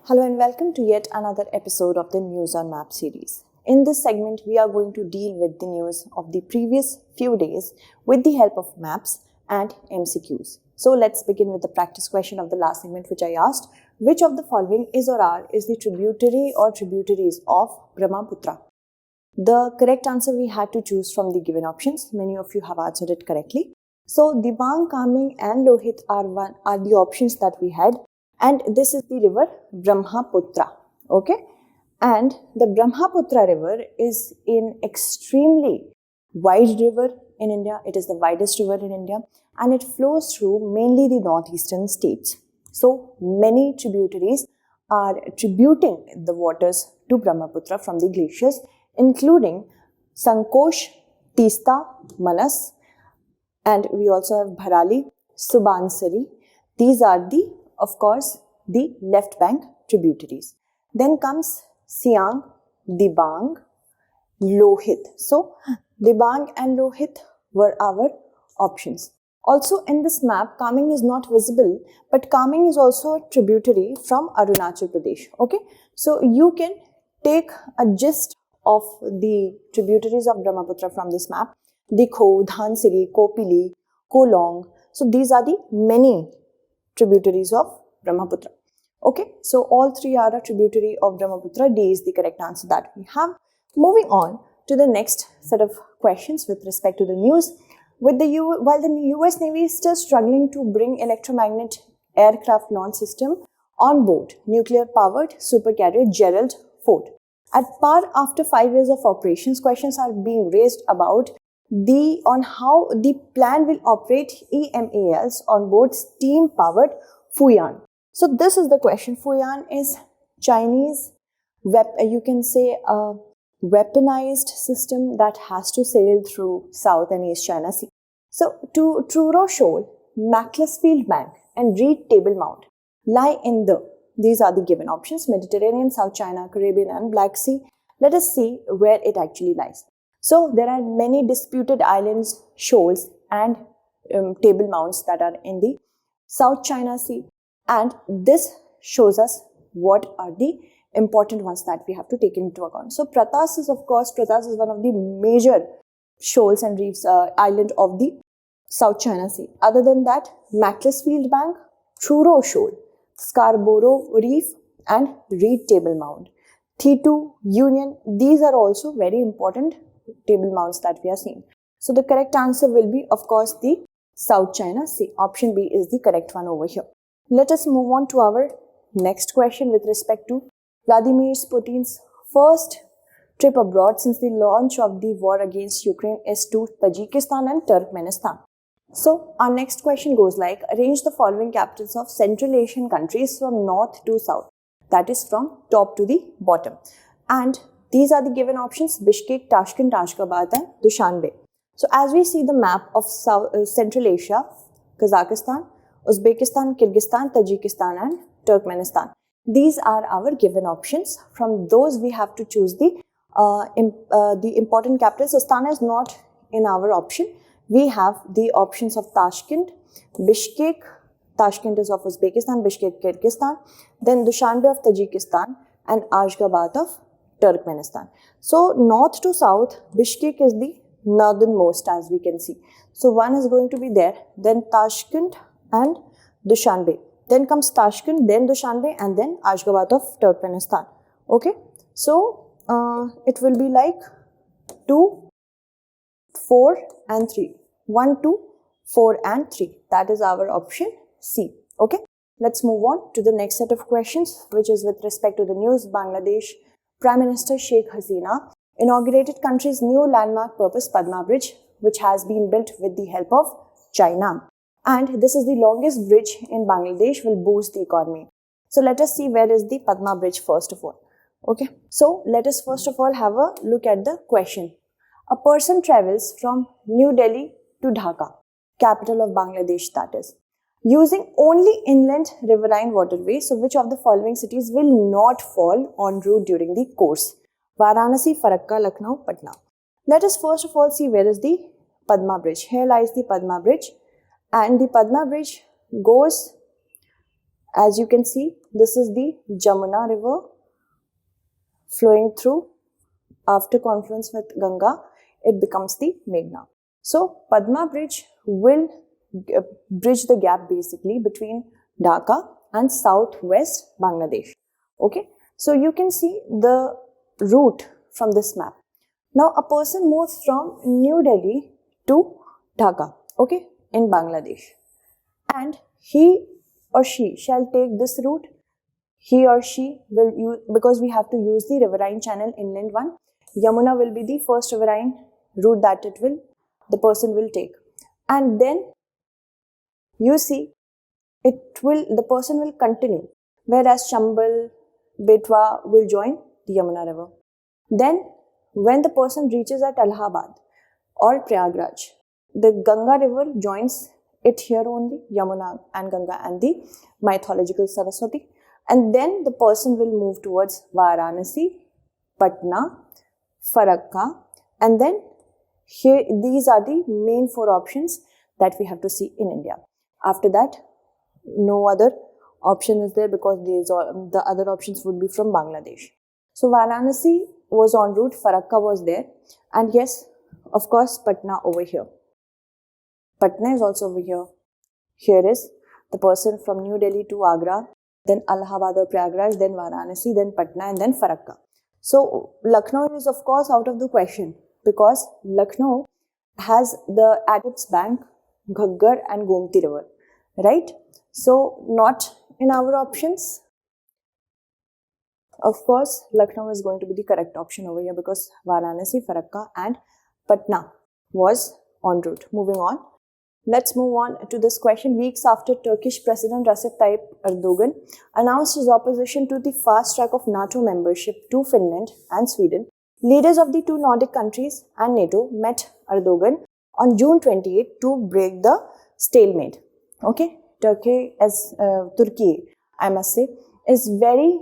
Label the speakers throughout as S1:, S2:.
S1: Hello and welcome to yet another episode of the News on Map series. In this segment, we are going to deal with the news of the previous few days with the help of maps and MCQs. So let's begin with the practice question of the last segment, which I asked: which of the following is or are is the tributary or tributaries of Brahmaputra? The correct answer we had to choose from the given options. Many of you have answered it correctly. So Dibang, Kaming and Lohit are the options that we had. And this is the river Brahmaputra, okay? And the Brahmaputra river is an extremely wide river in India. It is the widest river in India and it flows through mainly the northeastern states. So many tributaries are tributing the waters to Brahmaputra from the glaciers, including Sankosh, Tista, Manas, and we also have Bharali, Subansari. These are of course, the left bank tributaries. Then comes Siang, Dibang, Lohit. So, Dibang and Lohit were our options. Also, in this map, Kaming is not visible, but Kaming is also a tributary from Arunachal Pradesh. Okay, so you can take a gist of the tributaries of Brahmaputra from this map. Dikho, Dhansiri, Kopili, Kolong. So, these are the many tributaries of Brahmaputra. Okay, so all three are a tributary of Brahmaputra. D is the correct answer that we have. Moving on to the next set of questions with respect to the news. While the US Navy is still struggling to bring electromagnet aircraft launch system on board nuclear-powered supercarrier Gerald Ford. At par after 5 years of operations, questions are being raised about on how the plan will operate EMALs on board steam-powered Fuyan. So this is the question. Fuyan is Chinese, you can say a weaponized system that has to sail through South and East China Sea. So Truro Shoal, Macclesfield Bank and Reed Table Mount lie in these are the given options: Mediterranean, South China, Caribbean and Black Sea. Let us see where it actually lies. So there are many disputed islands, shoals and table mounts that are in the South China Sea, and this shows us what are the important ones that we have to take into account. So Pratas is one of the major shoals and reefs island of the South China Sea. Other than that, Macclesfield Bank, Truro Shoal, Scarborough Reef and Reed Table Mount. Thitu, Union, these are also very important table mounts that we are seeing. So the correct answer will be, of course, the South China Sea. Option B is the correct one over here. Let us move on to our next question with respect to Vladimir Putin's first trip abroad since the launch of the war against Ukraine is to Tajikistan and Turkmenistan. So our next question goes like: arrange the following capitals of Central Asian countries from north to south. That is from top to the bottom. And these are the given options: Bishkek, Tashkent, Ashgabat and Dushanbe. So as we see the map of Central Asia, Kazakhstan, Uzbekistan, Kyrgyzstan, Tajikistan and Turkmenistan. These are our given options. From those we have to choose the important capitals. Astana is not in our option. We have the options of Tashkent, Bishkek. Tashkent is of Uzbekistan, Bishkek, Kyrgyzstan. Then Dushanbe of Tajikistan and Ashgabat of Turkmenistan. So north to south, Bishkek is the northernmost, as we can see. So one is going to be there, then Tashkent and Dushanbe. Then comes Tashkent, then Dushanbe and then Ashgabat of Turkmenistan. Okay, so it will be like 2, 4 and 3. 1, 2, 4 and 3. That is our option C. Okay, let's move on to the next set of questions, which is with respect to the news. Bangladesh Prime Minister Sheikh Hasina inaugurated country's new landmark purpose Padma Bridge, which has been built with the help of China. And this is the longest bridge in Bangladesh, will boost the economy. So let us see where is the Padma Bridge first of all. Okay, so let us first of all have a look at the question. A person travels from New Delhi to Dhaka, capital of Bangladesh that is, using only inland riverine waterways. So which of the following cities will not fall en route during the course? Varanasi, Farakka, Lucknow, Patna. Let us first of all see where is the Padma Bridge. Here lies the Padma Bridge, and the Padma Bridge goes As you can see, this is the Jamuna river flowing through. After confluence with Ganga, it becomes the Meghna. So Padma Bridge will bridge the gap basically between Dhaka and southwest Bangladesh. Okay, so you can see the route from this map. Now a person moves from New Delhi to Dhaka, okay, in Bangladesh, and he or she shall take this route. He or she will use, because we have to use the riverine channel inland one, Yamuna will be the first riverine route that the person will take. And then you see, the person will continue, whereas Chambal, Betwa will join the Yamuna river. Then when the person reaches at Allahabad or Prayagraj, the Ganga river joins it here only, Yamuna and Ganga and the mythological Saraswati. And then the person will move towards Varanasi, Patna, Farakka, and then here these are the main 4 options that we have to see in India. After that, no other option is there because the other options would be from Bangladesh. So Varanasi was en route, Farakka was there, and yes, of course, Patna over here. Patna is also over here. Here is the person from New Delhi to Agra, then Allahabad or Prayagraj, then Varanasi, then Patna, and then Farakka. So Lucknow is of course out of the question because Lucknow has at its bank Ghaggar and Gomti river, right? So not in our options. Of course, Lucknow is going to be the correct option over here because Varanasi, Farakka and Patna was en route. Moving on. Let's move on to this question. Weeks after Turkish President Recep Tayyip Erdogan announced his opposition to the fast track of NATO membership to Finland and Sweden, leaders of the 2 Nordic countries and NATO met Erdogan on June 28 to break the stalemate. Okay, Turkey, I must say, is very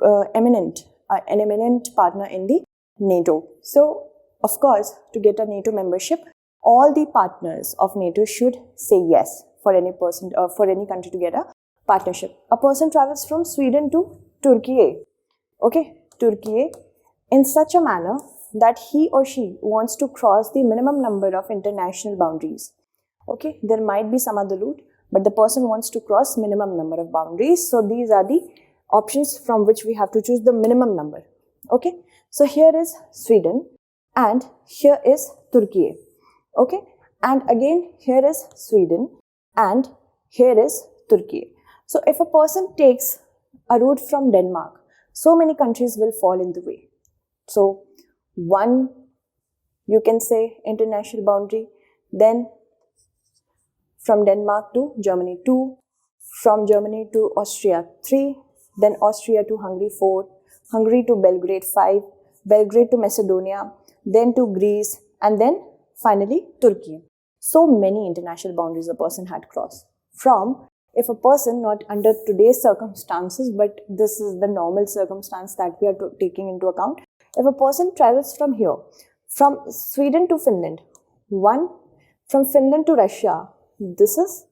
S1: an eminent partner in the NATO. So, of course, to get a NATO membership, all the partners of NATO should say yes for any person or for any country to get a partnership. A person travels from Sweden to Turkey, in such a manner that he or she wants to cross the minimum number of international boundaries. Okay, there might be some other route, but the person wants to cross minimum number of boundaries. So these are the options from which we have to choose the minimum number. Okay, so here is Sweden and here is Turkey. Okay, and again here is Sweden and here is Turkey. So if a person takes a route from Denmark, so many countries will fall in the way. So 1, you can say international boundary, then from Denmark to Germany 2, from Germany to Austria 3, then Austria to Hungary 4, Hungary to Belgrade 5, Belgrade to Macedonia, then to Greece, and then finally Turkey. So many international boundaries a person had crossed. If a person, not under today's circumstances, but this is the normal circumstance that we are taking into account. If a person travels from here, from Sweden to Finland, 1, from Finland to Russia, this is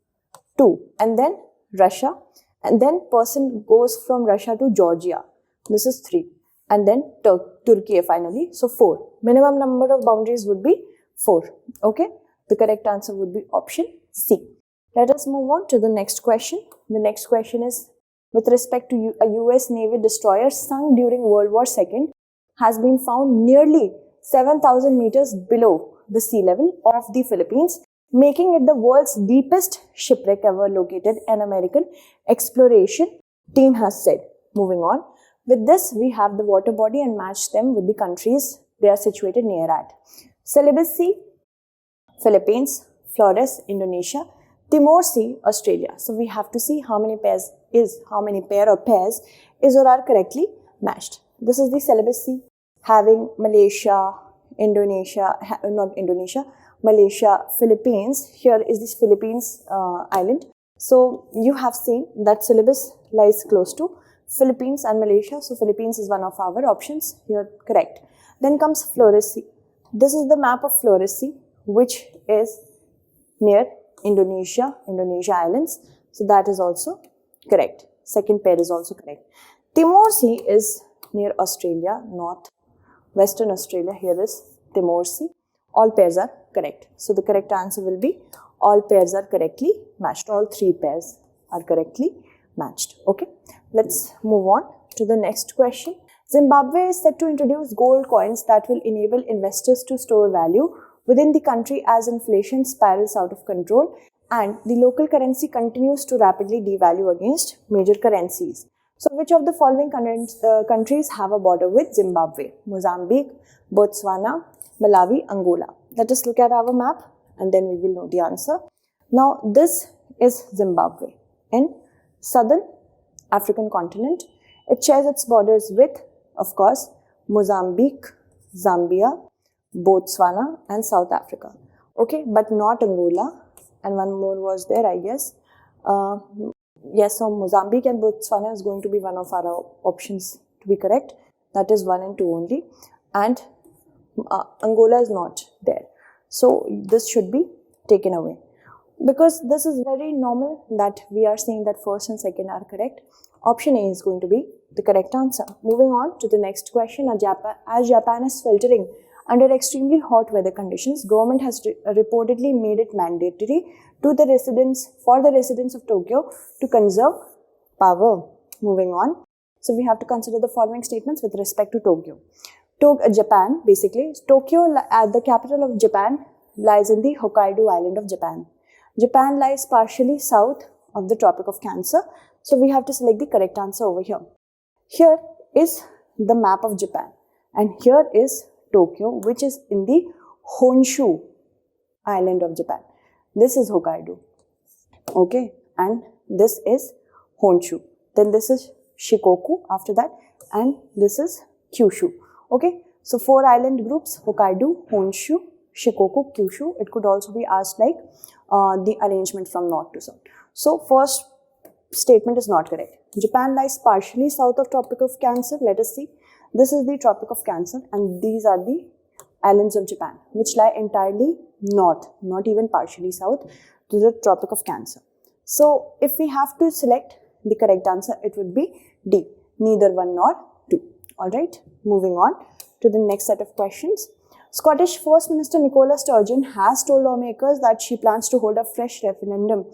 S1: 2, and then Russia, and then person goes from Russia to Georgia, this is 3, and then Turkey finally, so 4. Minimum number of boundaries would be 4. Okay, the correct answer would be option C. Let us move on to the next question. The next question is, with respect to a US Navy destroyer sunk during World War II has been found nearly 7,000 meters below the sea level of the Philippines, making it the world's deepest shipwreck ever located, an American exploration team has said. Moving on. With this, we have the water body and match them with the countries they are situated near at. Celebes Sea, Philippines, Flores, Indonesia, Timor Sea, Australia. So we have to see how many pairs is or are correctly matched. This is the Celebes Sea having Malaysia, Malaysia, Philippines. Here is this Philippines island. So you have seen that Celebes lies close to Philippines and Malaysia. So Philippines is one of our options. Here correct. Then comes Flores Sea. This is the map of Flores Sea, which is near Indonesia Islands. So that is also correct. Second pair is also correct. Timor Sea is near Australia, Western Australia. Here is Timor Sea. All pairs are correct. So the correct answer will be all pairs are correctly matched. All three pairs are correctly matched. Okay, let's move on to the next question. Zimbabwe is set to introduce gold coins that will enable investors to store value within the country as inflation spirals out of control and the local currency continues to rapidly devalue against major currencies. So which of the following countries have a border with Zimbabwe? Mozambique, Botswana, Malawi, Angola. Let us look at our map and then we will know the answer. Now this is Zimbabwe in southern African continent. It shares its borders with, of course, Mozambique, Zambia, Botswana and South Africa. Okay, but not Angola. And one more was there, I guess. Yes, so Mozambique and Botswana is going to be one of our options to be correct. That is 1 and 2 only. And Angola is not there. So this should be taken away. Because this is very normal that we are saying that first and second are correct. Option A is going to be the correct answer. Moving on to the next question. As Japan is filtering under extremely hot weather conditions, government has reportedly made it mandatory for the residents of Tokyo to conserve power. Moving on. So we have to consider the following statements with respect to Tokyo. Japan, basically. Tokyo, the capital of Japan, lies in the Hokkaido island of Japan. Japan lies partially south of the Tropic of Cancer. So we have to select the correct answer over here. Here is the map of Japan. And here is Tokyo, which is in the Honshu island of Japan. This is Hokkaido. Okay. And this is Honshu. Then this is Shikoku after that. And this is Kyushu. Okay. So 4 island groups: Hokkaido, Honshu, Shikoku, Kyushu. It could also be asked like the arrangement from north to south. So first statement is not correct. Japan lies partially south of Tropic of Cancer. Let us see. This is the Tropic of Cancer and these are the islands of Japan which lie entirely north, not even partially south to the Tropic of Cancer. So if we have to select the correct answer, it would be D, neither 1 nor 2. Alright, moving on to the next set of questions. Scottish First Minister Nicola Sturgeon has told lawmakers that she plans to hold a fresh referendum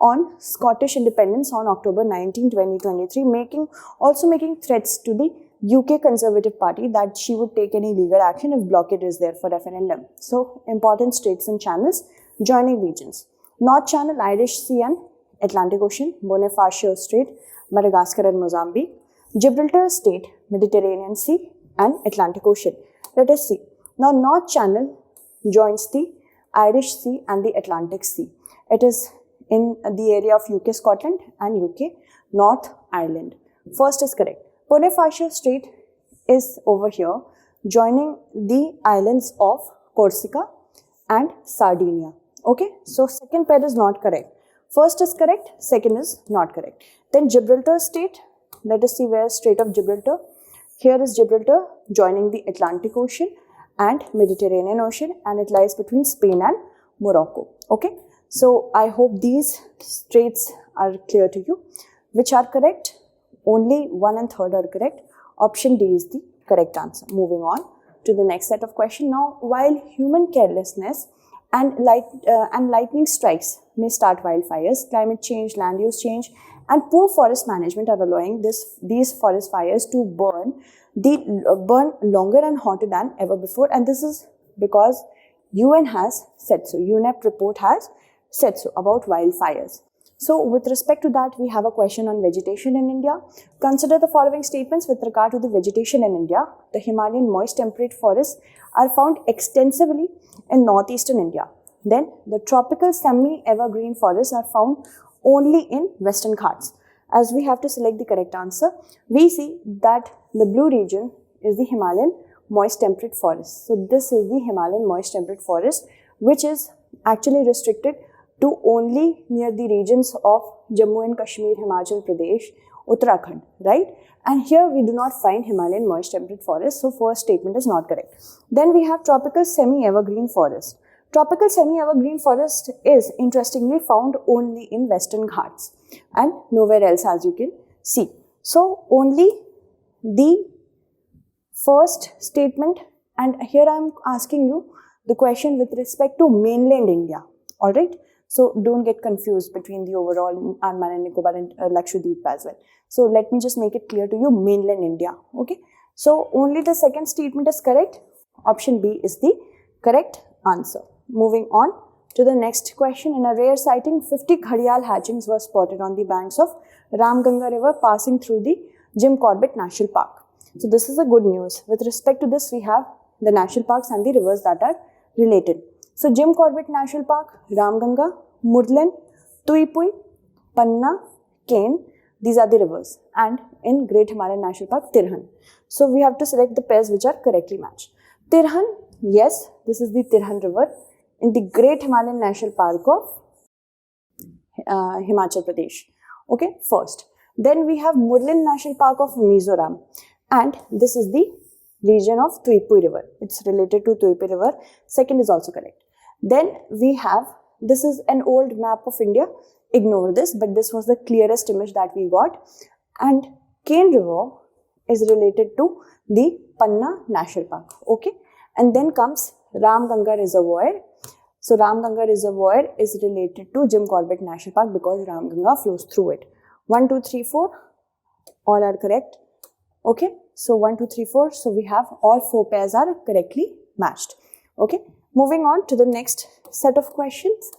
S1: on Scottish independence on October 19, 2023, also making threats to the UK Conservative Party that she would take any legal action if blockade is there for referendum. So, important straits and channels, joining regions. North Channel, Irish Sea and Atlantic Ocean, Bonifacio Strait, Madagascar and Mozambique, Gibraltar Strait, Mediterranean Sea and Atlantic Ocean. Let us see. Now, North Channel joins the Irish Sea and the Atlantic Sea. It is in the area of UK, Scotland and UK, North Ireland. First is correct. Bonifacio Strait is over here, joining the islands of Corsica and Sardinia. Okay, so second pair is not correct. First is correct, second is not correct. Then Gibraltar Strait, let us see where is Strait of Gibraltar. Here is Gibraltar joining the Atlantic Ocean and Mediterranean Ocean, and it lies between Spain and Morocco. Okay, so I hope these straits are clear to you. Which are correct? Only 1 and 3rd are correct. Option D is the correct answer. Moving on to the next set of questions. Now, while human carelessness and lightning strikes may start wildfires, climate change, land use change, and poor forest management are allowing these forest fires to burn longer and hotter than ever before. And this is because UN has said so. UNEP report has said so about wildfires. So, with respect to that, we have a question on vegetation in India. Consider the following statements with regard to the vegetation in India. The Himalayan moist temperate forests are found extensively in northeastern India. Then, the tropical semi-evergreen forests are found only in Western Ghats. As we have to select the correct answer, we see that the blue region is the Himalayan moist temperate forest. So, this is the Himalayan moist temperate forest, which is actually restricted to only near the regions of Jammu and Kashmir, Himachal Pradesh, Uttarakhand, right? And here we do not find Himalayan moist temperate forest, so first statement is not correct. Then we have tropical semi-evergreen forest. Tropical semi-evergreen forest is interestingly found only in Western Ghats and nowhere else, as you can C. So only the first statement, and here I am asking you the question with respect to mainland India. Alright, so don't get confused between the overall Andaman and Nicobar and Lakshadweep as well. So let me just make it clear to you, mainland India. Okay, so only the second statement is correct. Option B is the correct answer. Moving on to the next question. In a rare sighting, 50 gharial hatchings were spotted on the banks of Ramganga River passing through the Jim Corbett National Park. So this is a good news. With respect to this, we have the national parks and the rivers that are related. So Jim Corbett National Park, Ramganga, Murlen, Tuipui, Panna, Ken, these are the rivers. And in Great Himalayan National Park, Tirhan. So we have to select the pairs which are correctly matched. Tirhan, yes, this is the Tirhan river in the Great Himalayan National Park of Himachal Pradesh. Okay, first. Then we have Murlen National Park of Mizoram, and this is the region of Tuipui River. It's related to Tuipui River. Second is also correct. Then we have, this is an old map of India. Ignore this, but this was the clearest image that we got. And Ken River is related to the Panna National Park. Okay, and then comes Ramganga Reservoir. So Ramganga Reservoir is related to Jim Corbett National Park because Ramganga flows through it. 1, 2, 3, 4, all are correct. Okay, so 1, 2, 3, 4. So we have all 4 pairs are correctly matched. Okay, moving on to the next set of questions.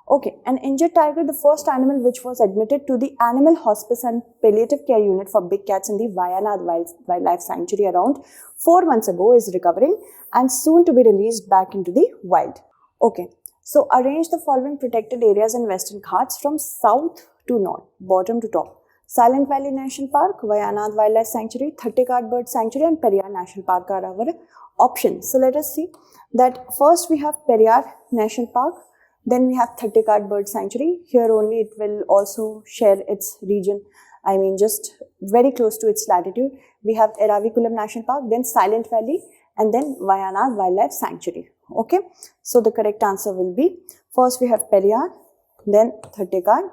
S1: Okay, an injured tiger, the first animal which was admitted to the Animal Hospice and Palliative Care Unit for big cats in the Wayanad Wildlife Sanctuary around 4 months ago, is recovering and soon to be released back into the wild. Okay, so arrange the following protected areas in Western Ghats from south to north, bottom to top. Silent Valley National Park, Wayanad Wildlife Sanctuary, Thattekad Bird Sanctuary and Periyar National Park are our options. So let us see that first we have Periyar National Park, then we have Thattekad Bird Sanctuary. Here only it will also share its region, I mean just very close to its latitude. We have Eravikulam National Park, then Silent Valley and then Wayanad Wildlife Sanctuary. Okay, so the correct answer will be, first we have Periyar, then Thattekad,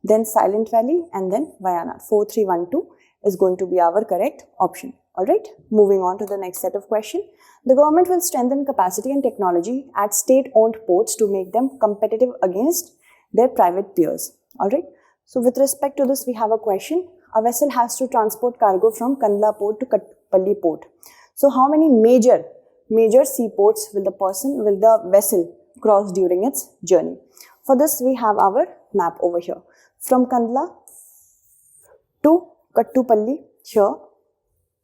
S1: then Silent Valley and then Wayanad. 4, 3, 1, 2 is going to be our correct option. Alright, moving on to the next set of questions. The government will strengthen capacity and technology at state-owned ports to make them competitive against their private peers. Alright, so with respect to this we have a question. A vessel has to transport cargo from Kandla port to Kattupalli port. So how many major seaports will the vessel cross during its journey? For this we have our map over here. From Kandla to Kattupalli here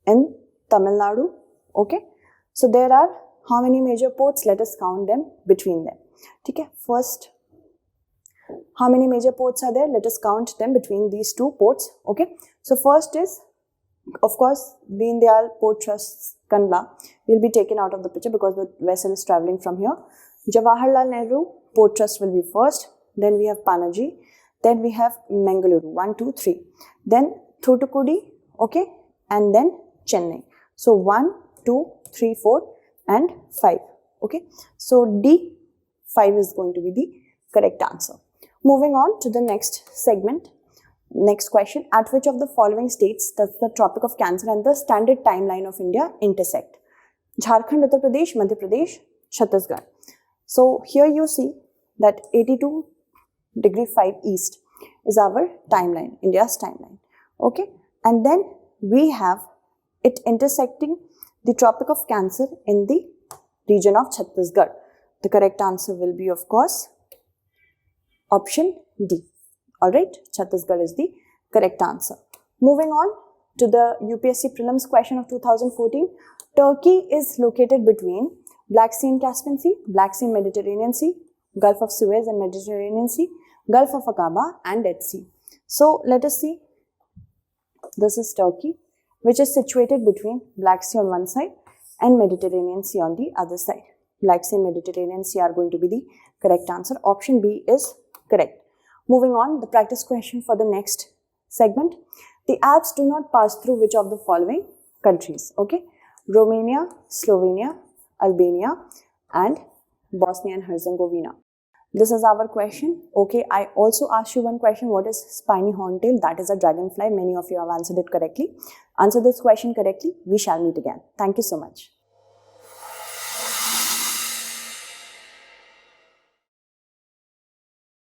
S1: in Tamil Nadu. Okay, so there are how many major ports? Let us count them between them. Okay, first, how many major ports are there? Let us count them between these two ports. Okay, so first is, of course, Deen Dayal Port Trust Kandla will be taken out of the picture because the vessel is traveling from here. Jawaharlal Nehru Port Trust will be first. Then we have Panaji. Then we have Mangaluru. 1, 2, 3. Then Thoothukudi. Okay, and then Chennai. So 1, 2, 3, 4 and 5. Okay, so D, 5 is going to be the correct answer. Moving on to the next segment. Next question. At which of the following states does the Tropic of Cancer and the standard timeline of India intersect? Jharkhand, Uttar Pradesh, Madhya Pradesh, Chhattisgarh. So here you see that 82°5 east is our timeline, India's timeline. Okay, and then we have it intersecting the Tropic of Cancer in the region of Chhattisgarh. The correct answer will be, of course, option D. Alright, Chhattisgarh is the correct answer. Moving on to the UPSC prelims question of 2014. Turkey is located between Black Sea and Caspian Sea, Black Sea and Mediterranean Sea, Gulf of Suez and Mediterranean Sea, Gulf of Aqaba and Dead Sea. So let us see. This is Turkey, which is situated between Black Sea on one side and Mediterranean Sea on the other side. Black Sea and Mediterranean Sea are going to be the correct answer. Option B is correct. Moving on, the practice question for the next segment. The Alps do not pass through which of the following countries? Okay, Romania, Slovenia, Albania and Bosnia and Herzegovina. This is our question. Okay, I also asked you one question. What is spiny horntail? That is a dragonfly. Many of you have answered it correctly. Answer this question correctly. We shall meet again. Thank you so much.